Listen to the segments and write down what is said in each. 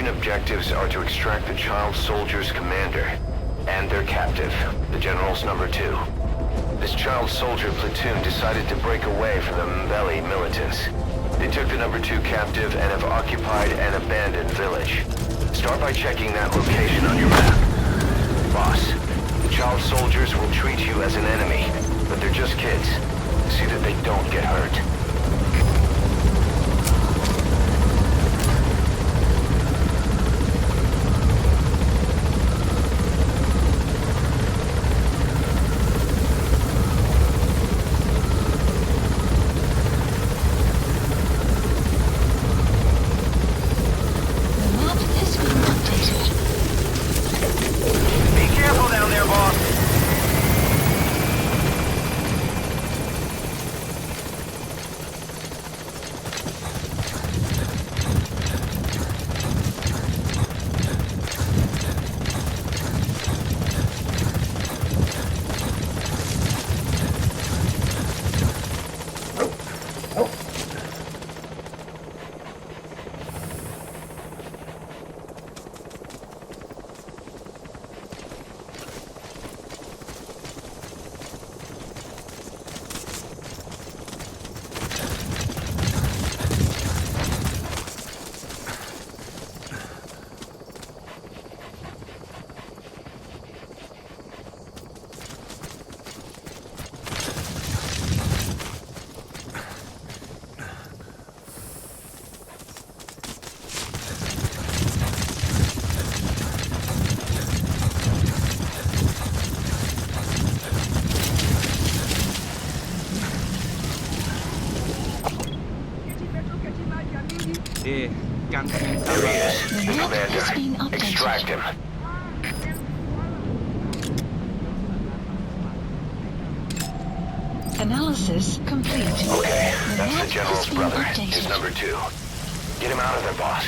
Mission objectives are to extract the child soldier's commander and their captive, the General's number 2. This child soldier platoon decided to break away from the Mbeli militants. They took the number 2 captive and have occupied an abandoned village. Start by checking that location on your map. Boss, the child soldiers will treat you as an enemy, but they're just kids. See that they don't get hurt. Here he is, the commander. Extract him. Analysis complete. Okay, that's the General's brother. His number 2. Get him out of there, boss.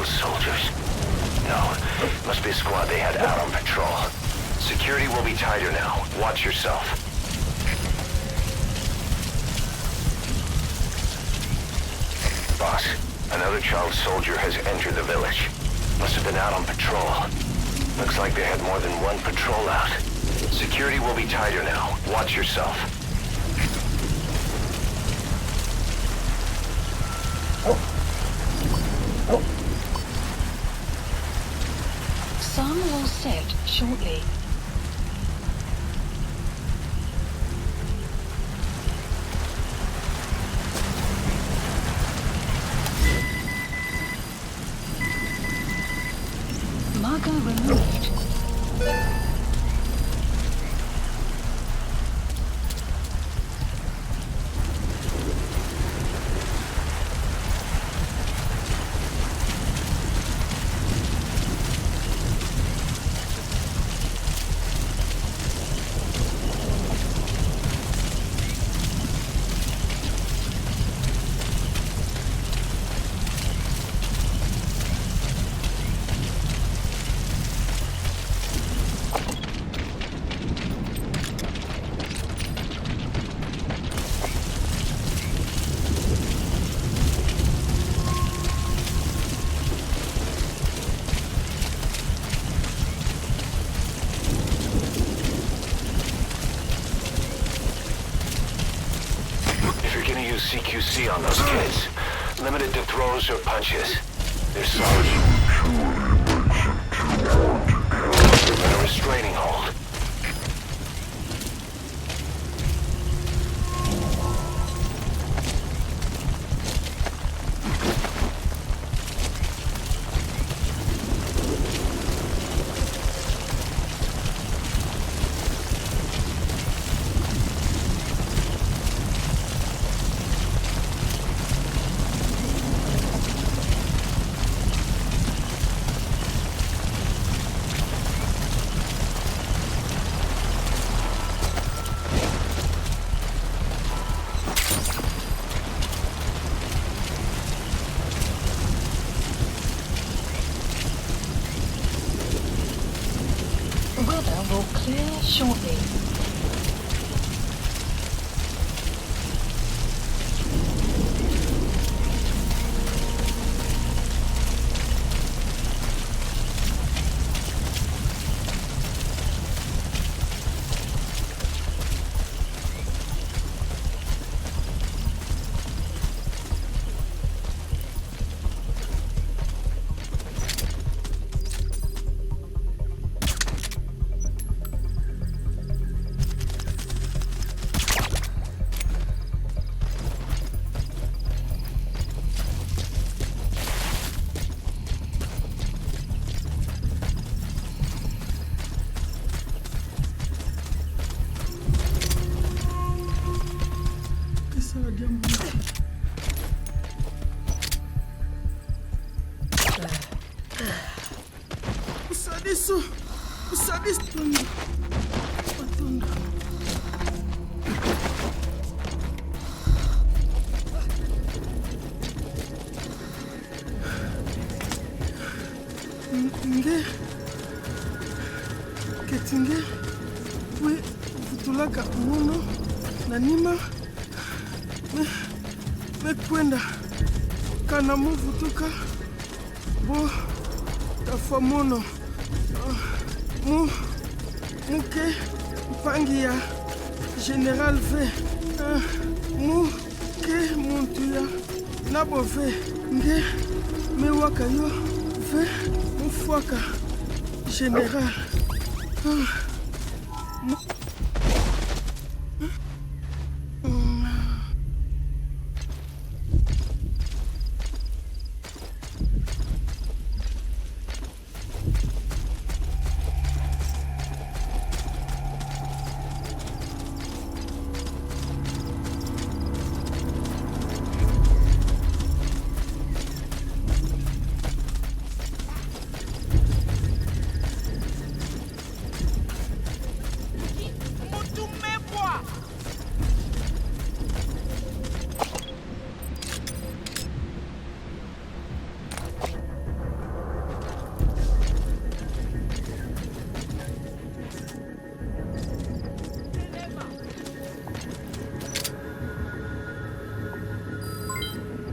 Soldiers? No, must be a squad they had out on patrol. Security will be tighter now. Watch yourself. Boss, another child soldier has entered the village. Must have been out on patrol. Looks like they had more than one patrol out. Security will be tighter now. Watch yourself. Sun will set shortly. Marker removed. see on those kids. Limited to throws or punches. They're solid. In a restraining hold. Weather will clear shortly. Ketinge we futulaga muno na nima me kwenda kana muvutuka bo tafamono muke mpangi ya General V muke muntu ya nabo V nge mewaka yo V mufwaka General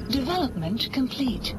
Development complete.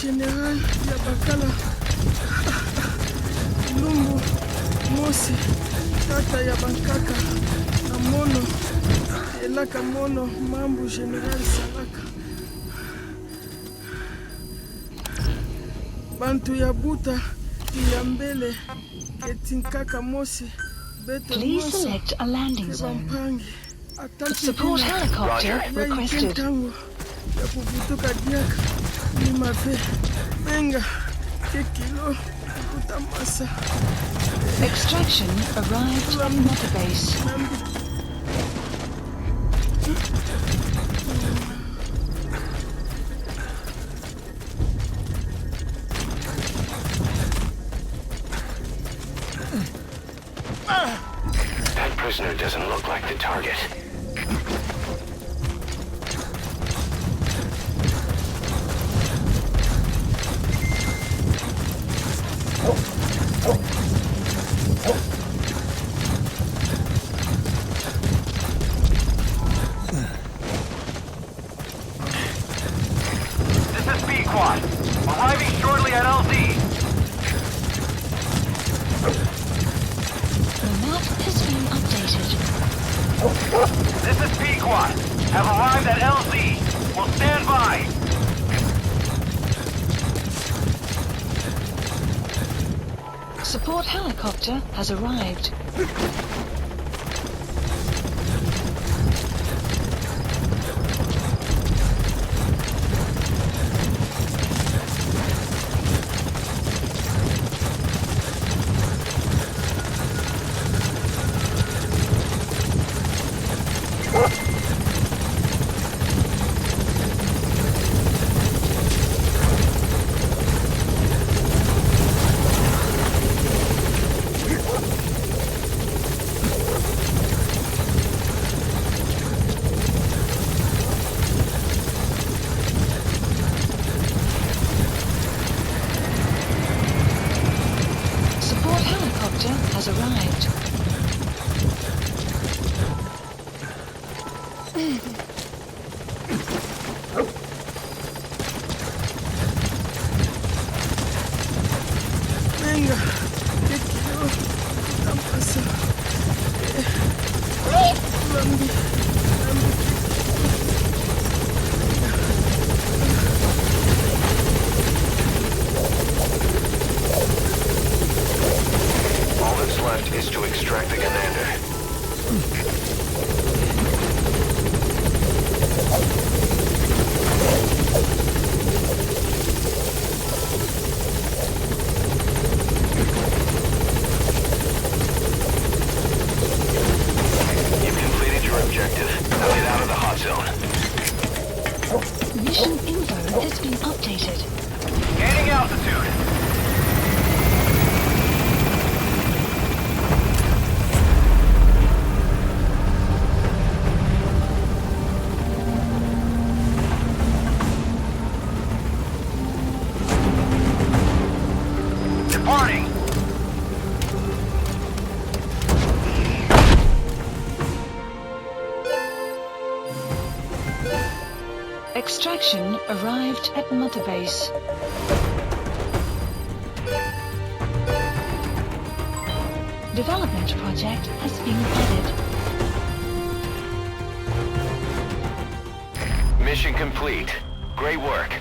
General Yabakala Lumbu Mosi Tata Yabankaka Amono Elaka Mono Mambu General Salaka Bantu Yabuta Yambele Etinkaka Mosi Beto Please Mosi select a landing zone. Kebampangi Support helicopter requested. Tango ya kuvutoka diaka ni mafe menga kekilo kutamasa Extraction arrived at Mother Base. That prisoner doesn't look like the target. This is B-Quad. Arriving shortly at LZ. The map has been updated. This is B-Quad. Have arrived at LZ. Will stand by. Support helicopter has arrived. Support helicopter has arrived. menga kekilo kutamasa lambi All that's left is to extract the commander. You've completed your objective. Now get out of the hot zone. Mission info has been updated. Gaining altitude. Departing. Extraction arrived at Mother Base. Development project has been added. Mission complete. Great work.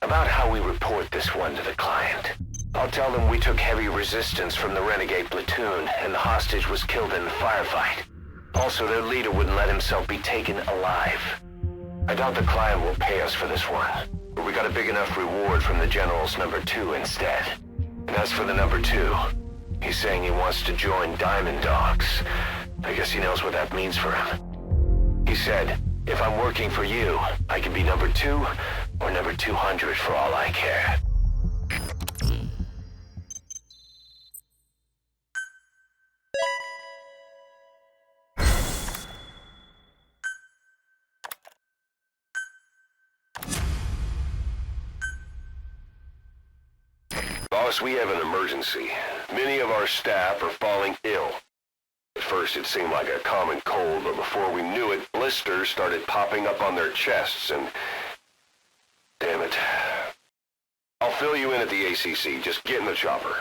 About how we report this one to the client. I'll tell them we took heavy resistance from the renegade platoon and the hostage was killed in the firefight. Also, their leader wouldn't let himself be taken alive. I doubt the client will pay us for this one, but we got a big enough reward from the General's number 2 instead. And as for the number 2, he's saying he wants to join Diamond Dogs. I guess he knows what that means for him. He said, If I'm working for you, I can be number 2 or number 200 for all I care. Boss, we have an emergency. Many of our staff are falling ill. At first it seemed like a common cold, but before we knew it, blisters started popping up on their chests and... Damn it. I'll fill you in at the ACC. Just get in the chopper.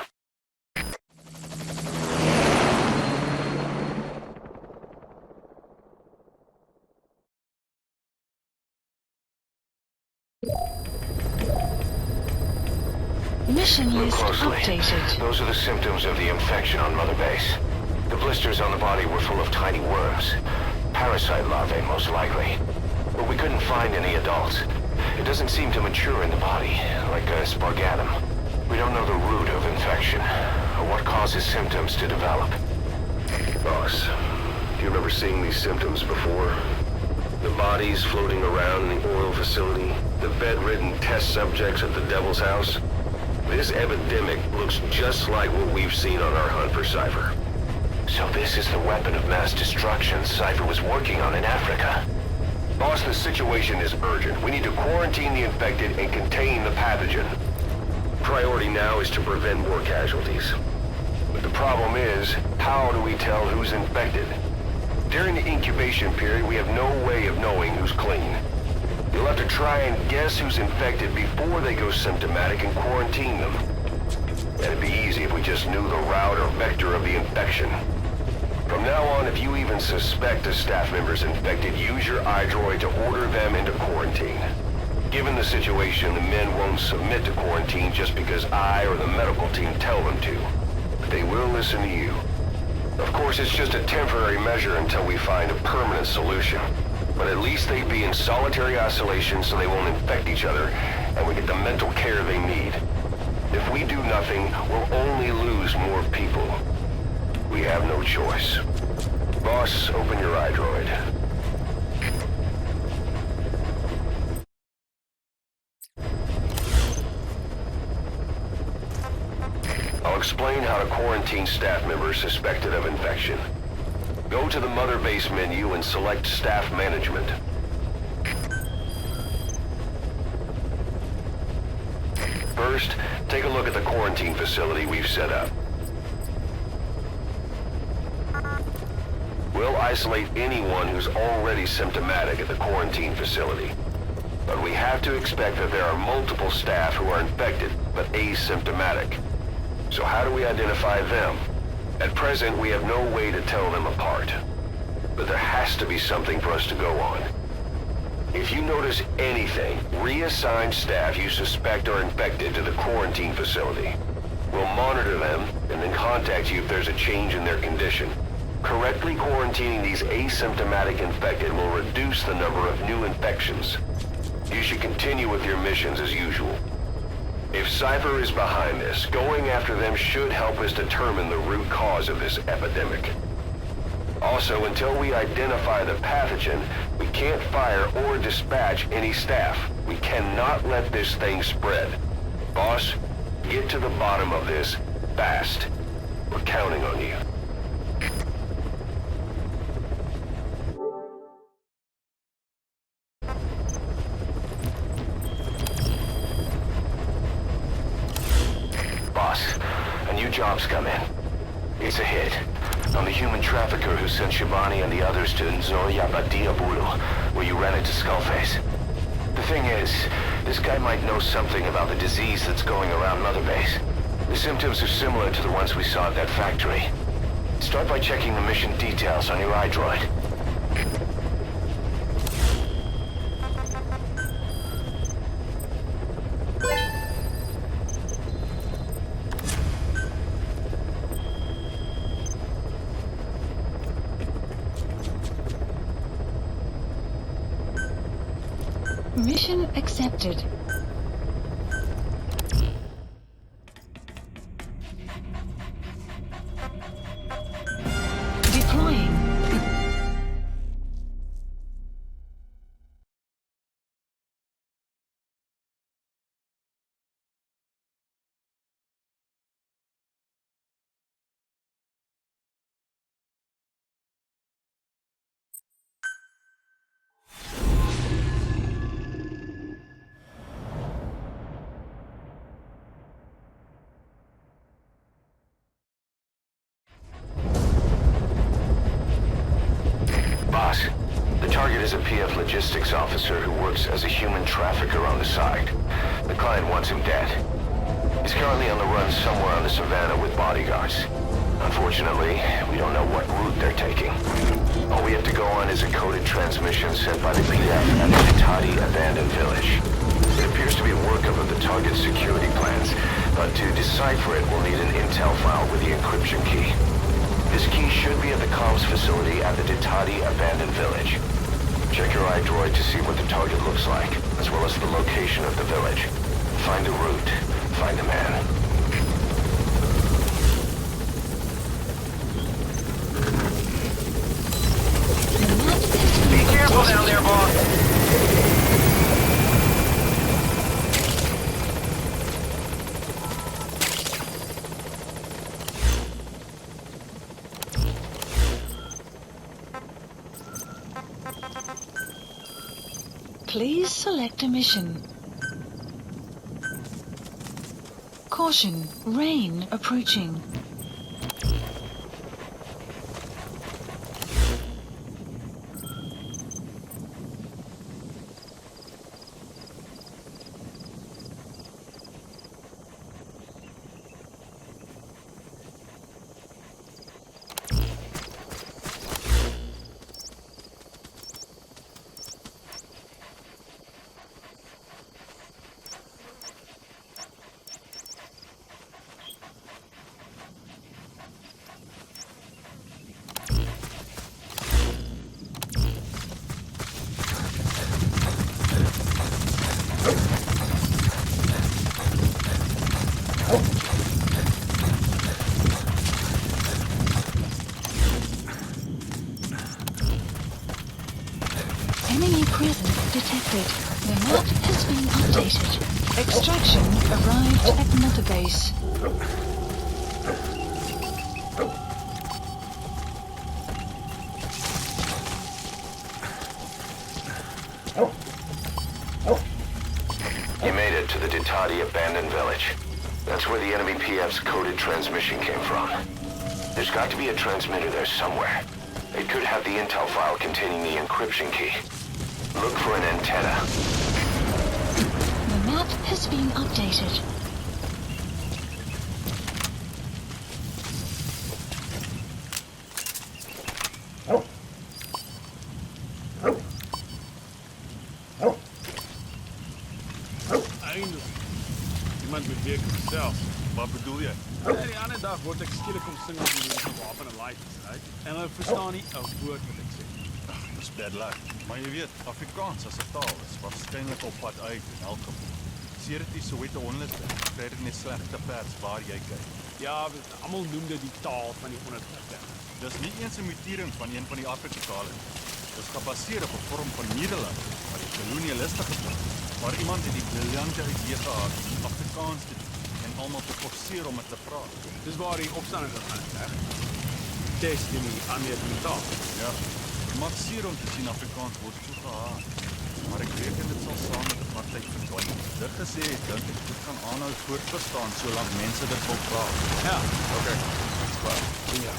Mission Look list closely. updated. Those are the symptoms of the infection on Mother Base. The blisters on the body were full of tiny worms. Parasite larvae, most likely. But we couldn't find any adults. It doesn't seem to mature in the body, like a spargatum. We don't know the root of infection, or what causes symptoms to develop. Boss, do you remember seeing these symptoms before? The bodies floating around in the oil facility, the bedridden test subjects at the Devil's House. This epidemic looks just like what we've seen on our hunt for Cypher. So this is the weapon of mass destruction Cypher was working on in Africa. Boss, the situation is urgent. We need to quarantine the infected and contain the pathogen. Priority now is to prevent more casualties. But the problem is, how do we tell who's infected? During the incubation period, we have no way of knowing who's clean. You'll have to try and guess who's infected before they go symptomatic and quarantine them. It'd be easy if we just knew the route or vector of the infection. From now on, if you even suspect a staff member's infected, use your iDroid to order them into quarantine. Given the situation, the men won't submit to quarantine just because I or the medical team tell them to. But they will listen to you. Of course, it's just a temporary measure until we find a permanent solution. But at least they'd be in solitary isolation so they won't infect each other, and we get the mental care they need. If we do nothing, we'll only lose more people. We have no choice. Boss, open your iDroid. I'll explain how to quarantine staff members suspected of infection. Go to the Mother Base menu and select Staff Management. First, take a look at the quarantine facility we've set up. We'll isolate anyone who's already symptomatic at the quarantine facility. But we have to expect that there are multiple staff who are infected, but asymptomatic. So how do we identify them? At present, we have no way to tell them apart. But there has to be something for us to go on. If you notice anything, reassign staff you suspect are infected to the quarantine facility. We'll monitor them and then contact you if there's a change in their condition. Correctly quarantining these asymptomatic infected will reduce the number of new infections. You should continue with your missions as usual. If Cypher is behind this, going after them should help us determine the root cause of this epidemic. Also, until we identify the pathogen, we can't fire or dispatch any staff. We cannot let this thing spread. Boss, get to the bottom of this fast. We're counting on you. Boss, a new job's come in. It's a hit. On the human trafficker who sent Shabani and the others to Nzoya Badiabulu, where you ran into Skullface. The thing is, this guy might know something about the disease that's going around Mother Base. The symptoms are similar to the ones we saw at that factory. Start by checking the mission details on your iDroid. Mission accepted. Deploying. a PF logistics officer who works as a human trafficker on the side. The client wants him dead. He's currently on the run somewhere on the savannah with bodyguards. Unfortunately, we don't know what route they're taking. All we have to go on is a coded transmission sent by the PF at the Itati abandoned village. It appears to be a workup of the target's security plans, but to decipher it, we'll need an intel file with the encryption key. This key should be at the comms facility at the Ditati abandoned village. Check your iDroid to see what the target looks like, as well as the location of the village. Find the route. Find the man. Be careful down there, boss. Please select a mission. Caution, rain approaching. Enemy presence detected. The map has been updated. Extraction arrived at Mother Base. You made it to the Ditati abandoned village. That's where the enemy PF's coded transmission came from. There's got to be a transmitter there somewhere. It could have the intel file containing the encryption key. Look for an antenna. The map has been updated. Eindelijk. Iemand met weer zelf. Wat bedoel je? Ja, die andere dag word ek skielik omsingel deur die wapen en lights, right? En hulle verstaan nie 'n woord wat ek sê. Dis bad luck. Maar jy weet, Afrikaans as 'n taal is waarskynlik op pad uit in elk geval. Sê dit is Soweto onluste. Kry dit net slegte pers waar jy kyk. Ja, almal noem dit die taal van die onderweg. Dis nie eens 'n mutering van een van die Afrika-tale nie. Dis gebaseer op 'n vorm van Nederland wat die kolonialiste gebruik. Maar iemand het die briljante idee gehad om Afrikaans te doen en almal te forceer om dit te praat. Dis waar die opstanding gegaan het, hè? Destiny aanleer van die taal. Ja, dit maak seer om te sien Afrikaans word so gehaat. Maar ek reken dit sal saam met 'n partyd verdwyn. Dit gesê, dink ek dit gaan aanhou voortbestaan solank mense dit wil praat. Ja, Okay, dit's klaar. ja.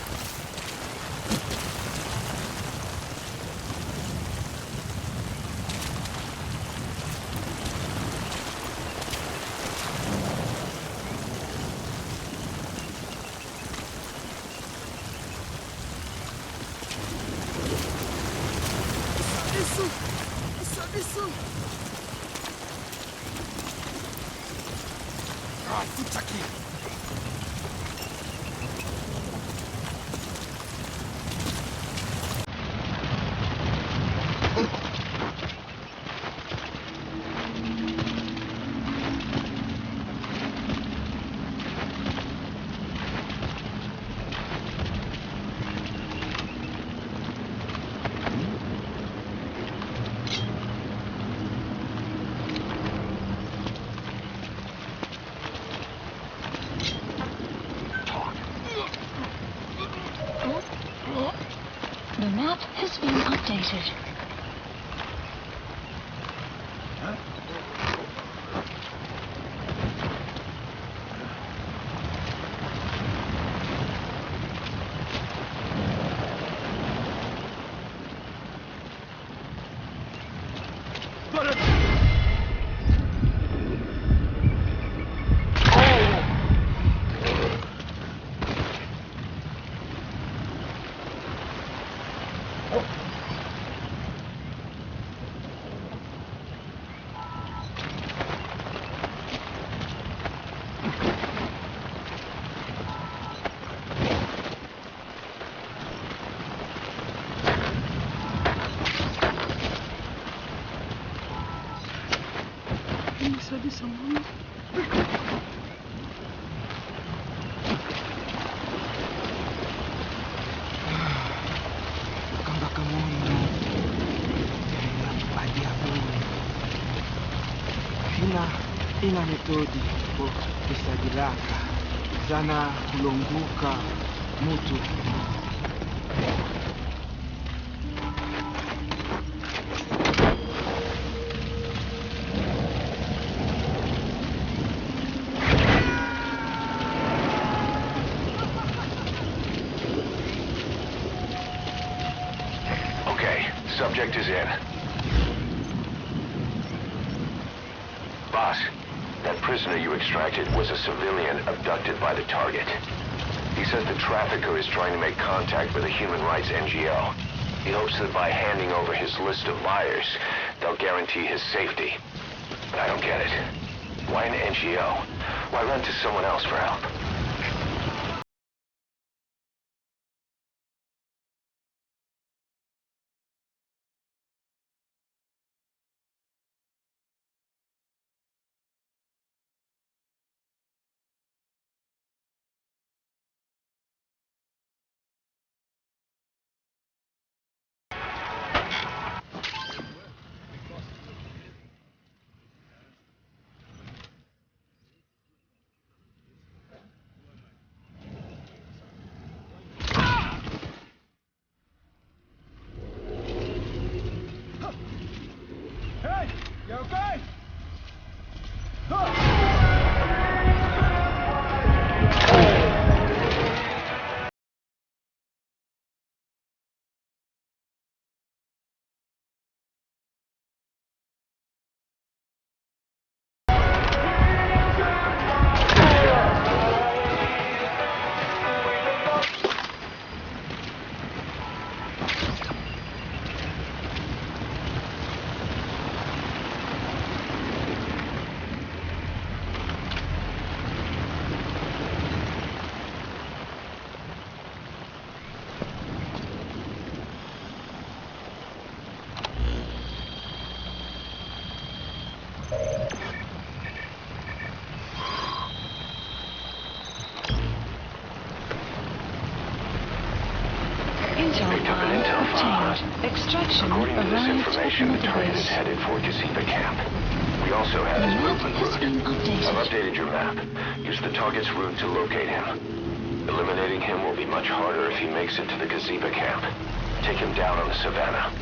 Isso! Ah, puta aqui! The map has been updated. Hakuna metodi kusajilaka zana kulonguka mutu. Okay, subject is in. Boss, that prisoner you extracted was a civilian abducted by the target. He says the trafficker is trying to make contact with a human rights NGO. He hopes that by handing over his list of liars, they'll guarantee his safety. But I don't get it. Why an NGO? Why run to someone else for help? Hey, you okay? Intel file obtained. Extraction According to this arrived information, the at target is Motorways. headed for Kojima Camp. We also have The his map movement has route. been I've updated. updated your map. Use the target's route to locate him. Eliminating him will be much harder if he makes it to the Kojima Camp. Take him down on the savannah.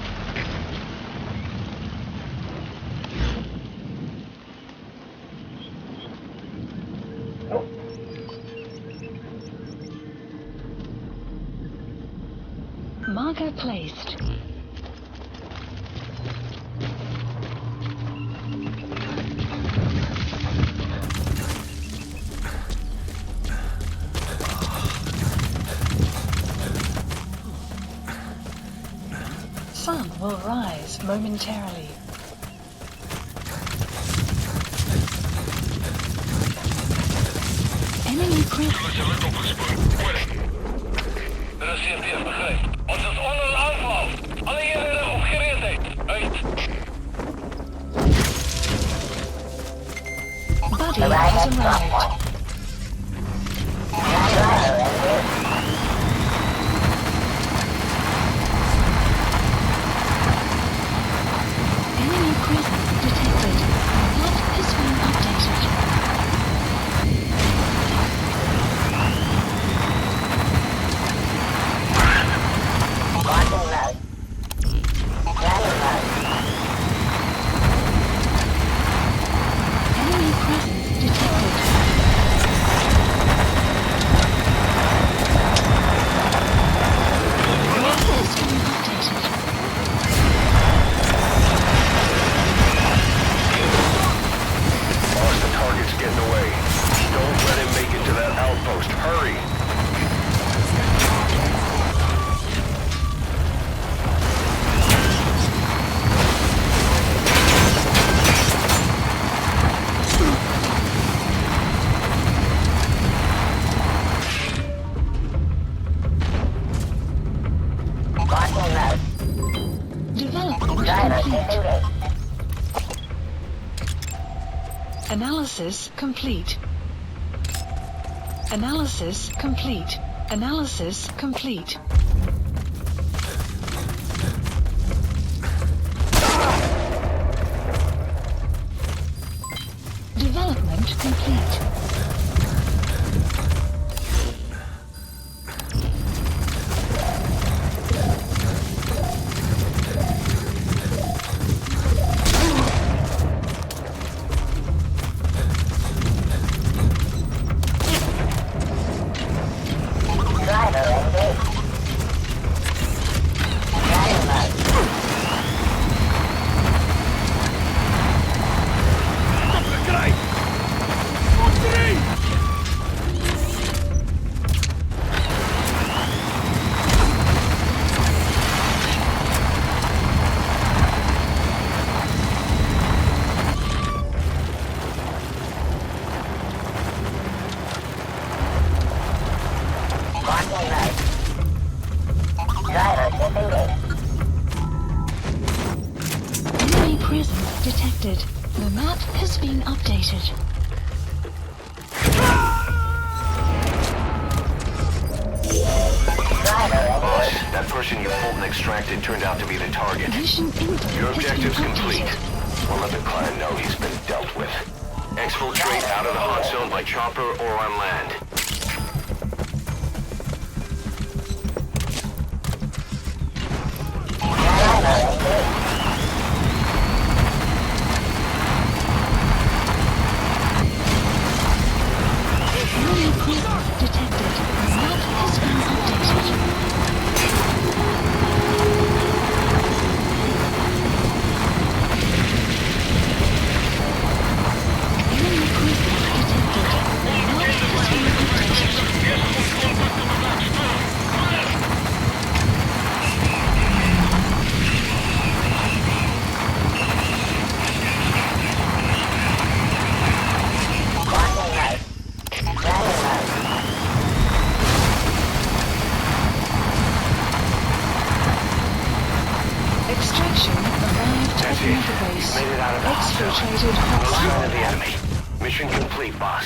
Marker placed. Sun will rise momentarily. Enemy presence. De CFTF begrijpt. Ons is onder een aanval. Alle eenheden op gereedheid. Uit. Buddy has arrived. Enemy presence detected. Map has been updated. Enemy presence detected. Map has been updated. Boss, the target's getting away. Don't let him make it to that outpost. Hurry! Development complete. Analysis complete. Analysis complete. Analysis complete. Development detected. The map has been updated. Boss, that person you pulled and extracted turned out to be the target. Mission info Your has been objective's complete. updated. We'll let the client know he's been dealt with. Exfiltrate out of the hot zone by chopper or on land. Enemy presence detected. The map has been updated. Enemy presence detected. The map has been updated. Extraction arrived That's at it. another base. You've made it out of the hot zone. Exfiltrated No hot sign zone. of the enemy. Mission complete, boss.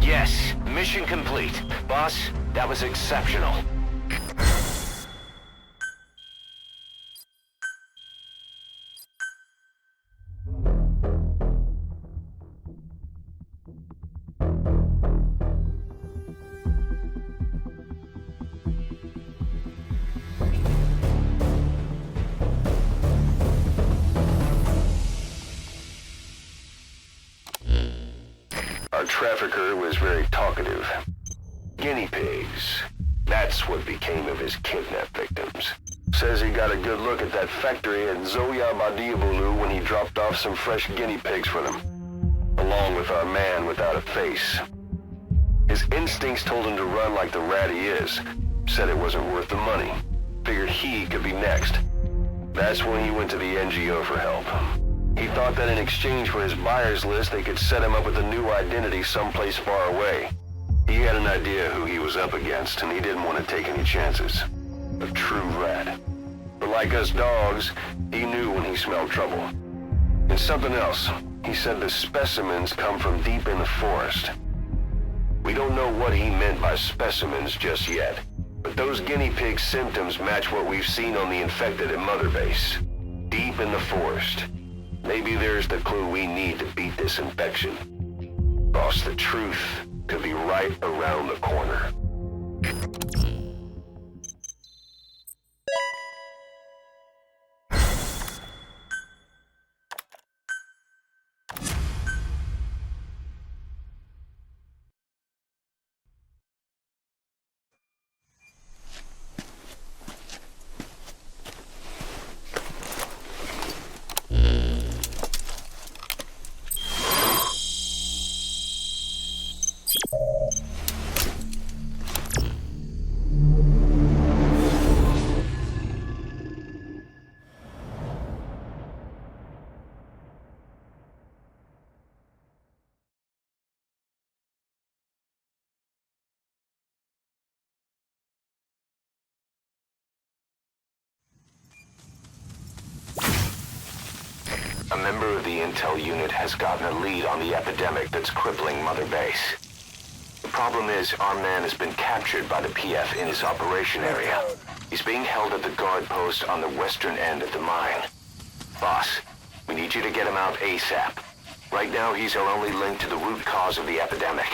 Yes, mission complete. Boss, that was exceptional. Our trafficker was very talkative. Guinea pigs. That's what became of his kidnapped victims. Says he got a good look at that factory at Zoya Badiabulu when he dropped off some fresh guinea pigs for them, along with our man without a face. His instincts told him to run like the rat he is. Said it wasn't worth the money. Figured he could be next. That's when he went to the NGO for help. He thought that in exchange for his buyer's list, they could set him up with a new identity someplace far away. He had an idea who he was up against, and he didn't want to take any chances. A true rat. But like us dogs, he knew when he smelled trouble. And something else. He said the specimens come from deep in the forest. We don't know what he meant by specimens just yet, but those guinea pig symptoms match what we've seen on the infected at Mother Base. Deep in the forest. Maybe there's the clue we need to beat this infection. Boss, the truth could be right around the corner. A member of the intel unit has gotten a lead on the epidemic that's crippling Mother Base. The problem is, our man has been captured by the PF in his operation area. He's being held at the guard post on the western end of the mine. Boss, we need you to get him out ASAP. Right now, he's our only link to the root cause of the epidemic.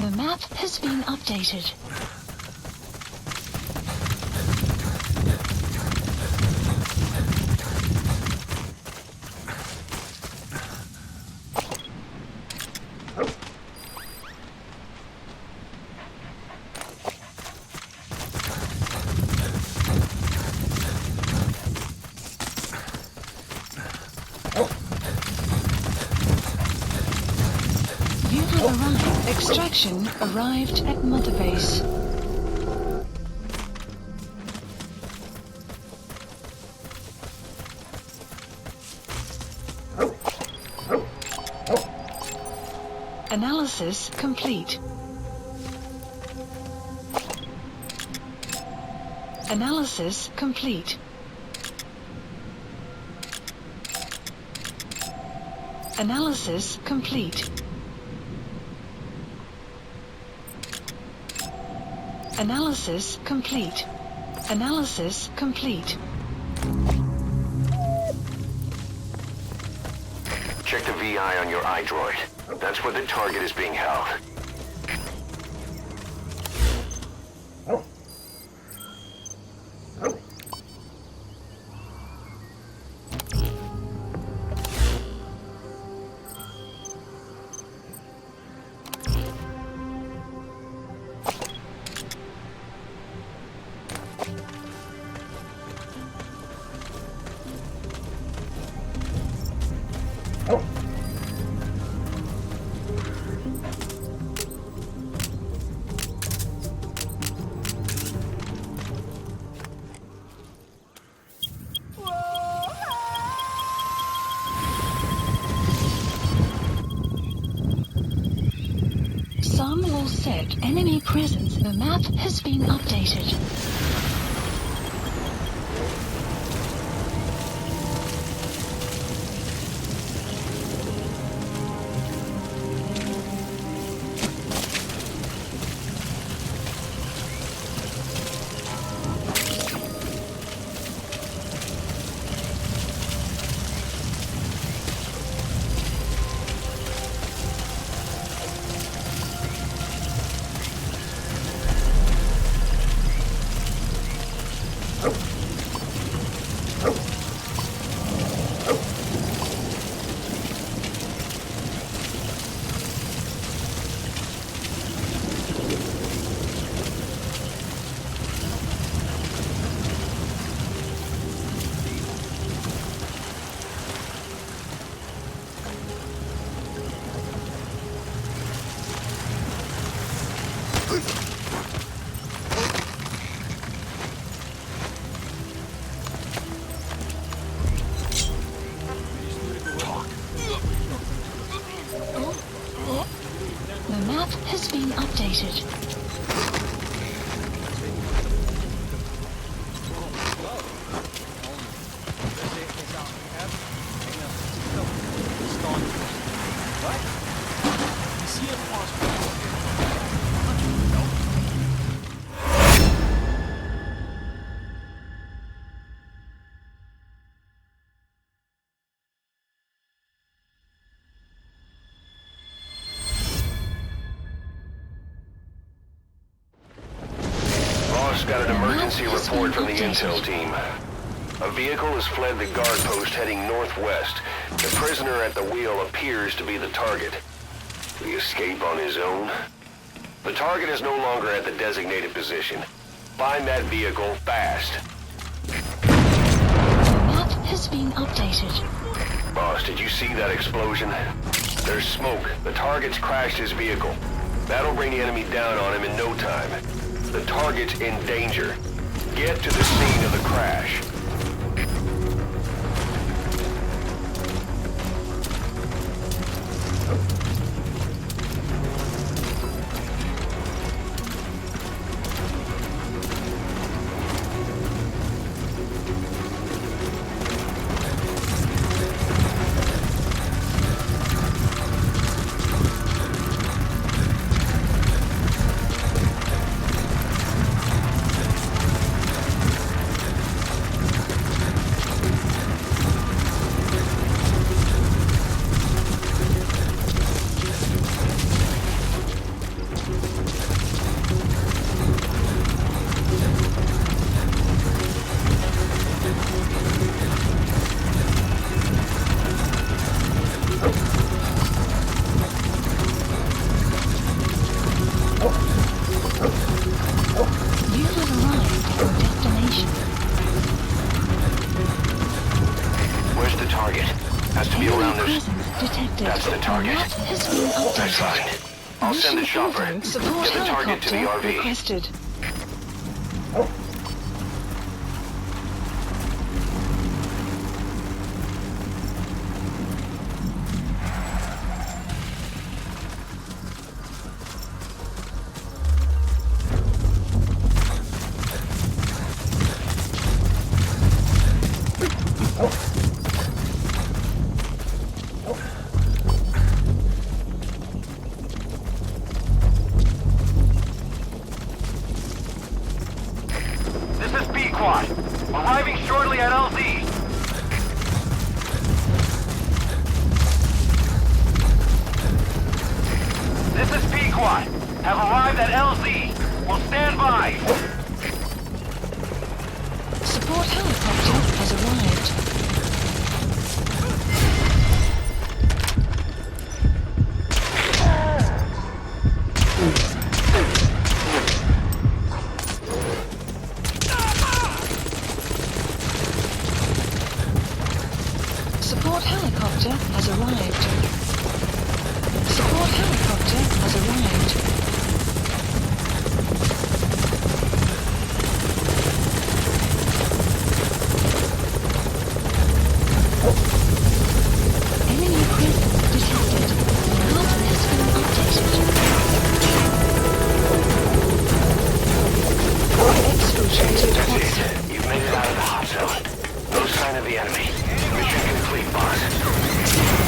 The map has been updated. Extraction arrived at Mother Base. Analysis complete. Analysis complete. Analysis complete. Analysis complete. Analysis complete. Check the VI on your iDroid. That's where the target is being held. Some will set enemy presence. The map has been updated. The map has been updated. Got an emergency report from the intel team. A vehicle has fled the guard post heading northwest. The prisoner at the wheel appears to be the target. Did he escape on his own? The target is no longer at the designated position. Find that vehicle fast. The map has been updated. Boss, did you see that explosion? There's smoke. The target's crashed his vehicle. That'll bring the enemy down on him in no time. The target's in danger. Get to the scene of the crash. Has to be around this. Presence detected. That's the target. Map has been updated. That's fine. I'll send the Mission chopper. info. Support Get the target to the helicopter RV. requested. This is B-Quad. Arriving shortly at LZ. This is B-Quad. Have arrived at LZ. Will stand by. Support helicopter has arrived. Support helicopter has arrived. Support helicopter has arrived. Enemy presence detected. The map has been updated. Exfiltrated That's hostile. it. You've made it out of the hot zone. No sign of the enemy. Mission complete, boss.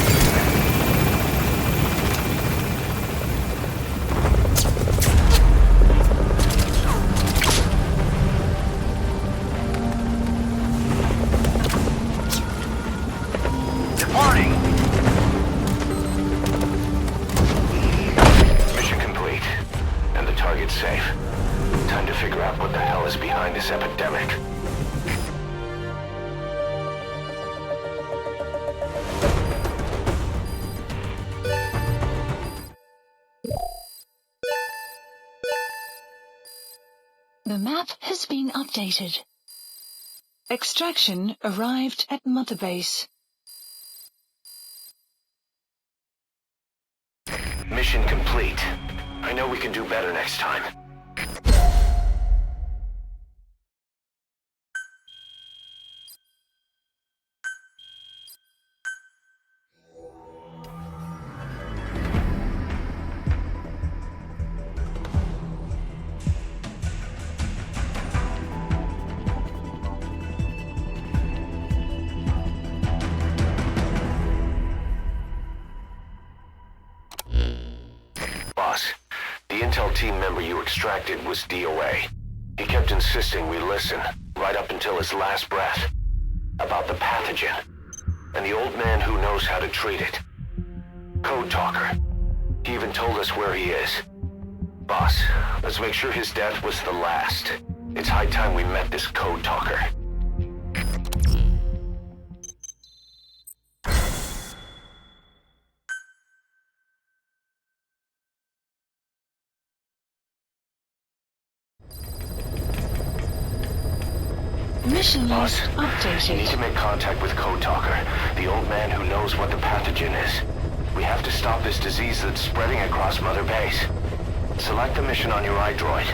Departing. Mission complete. And the target's safe. Time to figure out what the hell is behind this epidemic. The map has been updated. Extraction arrived at Mother Base. Mission complete. I know we can do better next time. Boss, the intel team member you extracted was DOA. He kept insisting we listen, right up until his last breath, about the pathogen, and the old man who knows how to treat it. Code Talker. He even told us where he is. Boss, let's make sure his death was the last. It's high time we met this Code Talker. Mission Boss, list you need to updated. make contact with Code Talker, the old man who knows what the pathogen is. We have to stop this disease that's spreading across Mother Base. Select the mission on your iDroid.